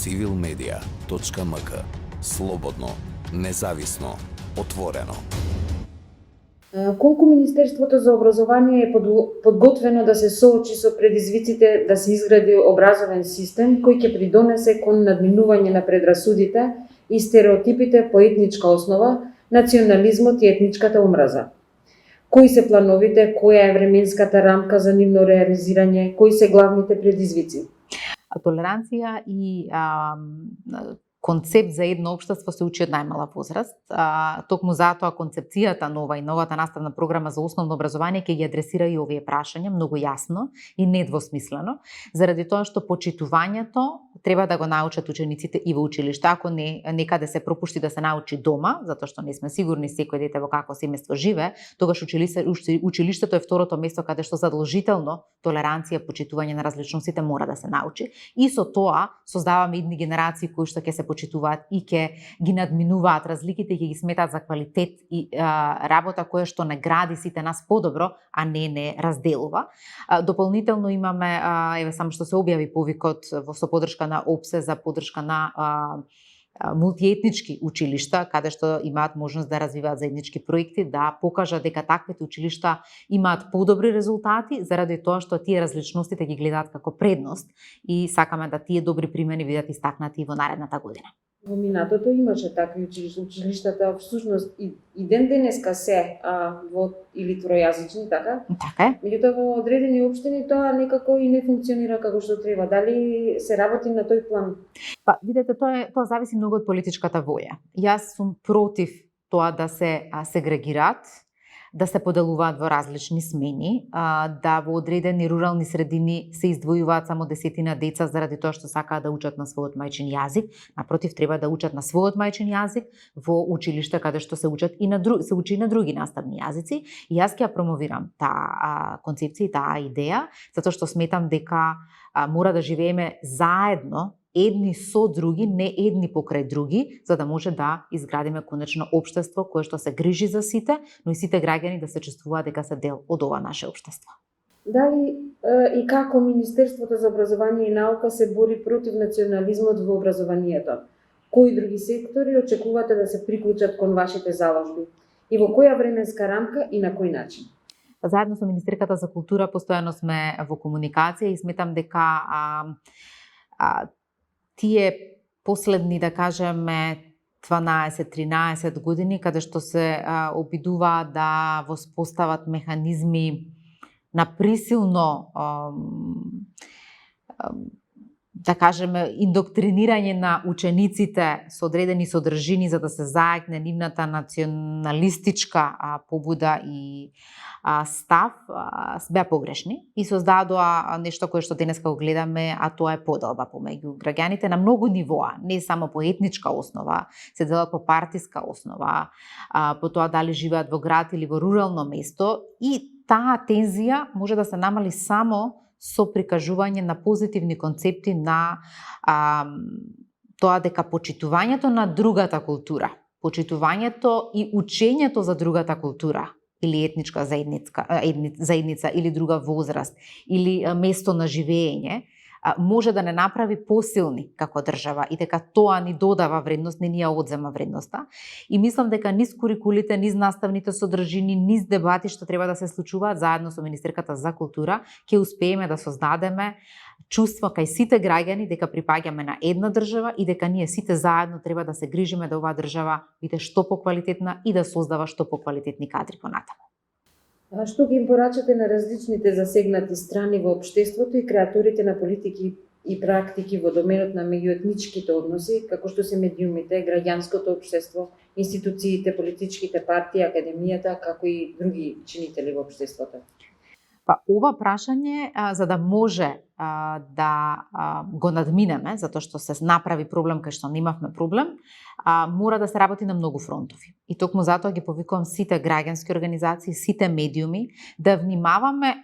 civilmedia.mk. Слободно, независно, отворено. Колку Министерството за образование е подготвено да се соочи со предизвиците да се изгради образовен систем кој ќе придонесе кон надминување на предрасудите и стереотипите по етничка основа, национализмот и етничката омраза? Кои се плановите, која е временската рамка за нивно реализирање, кои се главните предизвици? Толеранција и концепт за едно општество се учи од најмала возраст. Токму затоа концепцијата нова и новата наставна програма за основно образование ќе ги адресира и овие прашања многу јасно и недвосмислено, заради тоа што почитувањето треба да го научат учениците и во училиште. Ако некаде се пропушти да се научи дома, затоа што не сме сигурни секој дете во какво семејство живее, тогаш училиштето е второто место каде што задолжително толеранција, почитување на различностите мора да се научи. И со тоа создаваме идни генерации кои што ќе се почитуваат и ќе ги надминуваат разликите и ќе ги сметаат за квалитет и работа која што не гради сите нас подобро, а не разделува. Дополнително имаме, еве само што се објави повикот со поддршка на ОПСЕ за поддршка на мултиетнички училишта, каде што имаат можност да развиваат заеднички проекти, да покажат дека таквите училишта имаат подобри резултати, заради тоа што тие различностите ги гледаат како предност и сакаме да тие добри примери бидат истакнати во наредната година. Во минатото имаше такви училишта. Училиштата всушност и ден денеска се во или тројазични, така? Така е. Меѓутоа во одредени општини тоа некако и не функционира како што треба. Дали се работи на тој план? Па, видете, тоа зависи многу од политичката воја. Јас сум против тоа да се сегрегираат, да се поделуваат во различни смени, да во одредени рурални средини се издвојуваат само десетина деца заради тоа што сакаат да учат на својот мајчин јазик. Напротив, треба да учат на својот мајчин јазик во училиште каде што се учат и се учи и на други наставни јазици. И јас ќе ја промовирам таа концепција и таа идеја, затоа што сметам дека мора да живееме заедно, едни со други, не едни покрај други, за да може да изградиме конечно општество кое што се грижи за сите, но и сите граѓани да се чувствуваат дека се дел од ова наше општество. Дали и како Министерството за образование и наука се бори против национализмот во образованието? Кои други сектори очекувате да се приклучат кон вашите заложби? И во која временска рамка и на кој начин? Заедно со Министерката за култура постојано сме во комуникација и сметам дека тие последни, да кажеме, 12-13 години, каде што се обидуваат да воспостават механизми на присилно, да кажеме, индоктринирање на учениците со одредени содржини за да се зајакне нивната националистичка побуда и став, беа погрешни и создадоа нешто кое што денеска го гледаме, а тоа е поделба помеѓу граѓаните на многу нивоа, не само по етничка основа, се делат по партиска основа, по тоа дали живеат во град или во рурално место, и таа тензија може да се намали само со прикажување на позитивни концепти на тоа дека почитувањето на другата култура, почитувањето и учењето за другата култура или етничка заедница или друга возраст или место на живење може да не направи посилни како држава и дека тоа ни додава вредност, не ни ја одзема вредноста. И мислам дека низ курикулите, низ наставните содржини, низ дебати што треба да се случуваат заедно со Министерката за култура, ќе успееме да создадеме чувство кај сите граѓани дека припаѓаме на една држава и дека ние сите заедно треба да се грижиме да оваа држава биде што поквалитетна и да создава што поквалитетни кадри понатаму. Што ги им порачате на различните засегнати страни во општеството и креаторите на политики и практики во доменот на меѓуетничките односи, како што се медиумите, граѓанското општество, институциите, политичките партии, академијата, како и други чинители во општеството? Па ова прашање, за да може да го надминеме, затоа што се направи проблем кај што немавме проблем, мора да се работи на многу фронтови. И токму затоа ги повикувам сите граѓански организации, сите медиуми, да внимаваме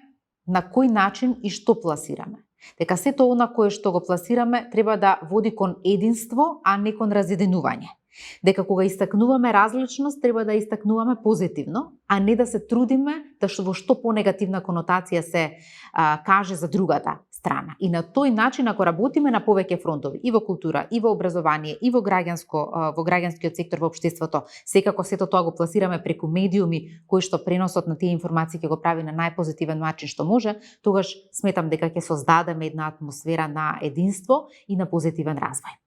на кој начин и што пласираме. Дека сето она кое што го пласираме треба да води кон единство, а не кон разединување. Дека кога истакнуваме различност, треба да истакнуваме позитивно, а не да се трудиме да во што понегативна конотација се каже за другата страна. И на тој начин, ако работиме на повеќе фронтови, и во култура, и во образование, и во граѓанскиот сектор во општеството, секако сето тоа го пласираме преку медиуми кои што преносот на тие информации ќе го прави на најпозитивен начин што може, тогаш сметам дека ќе создадеме една атмосфера на единство и на позитивен развој.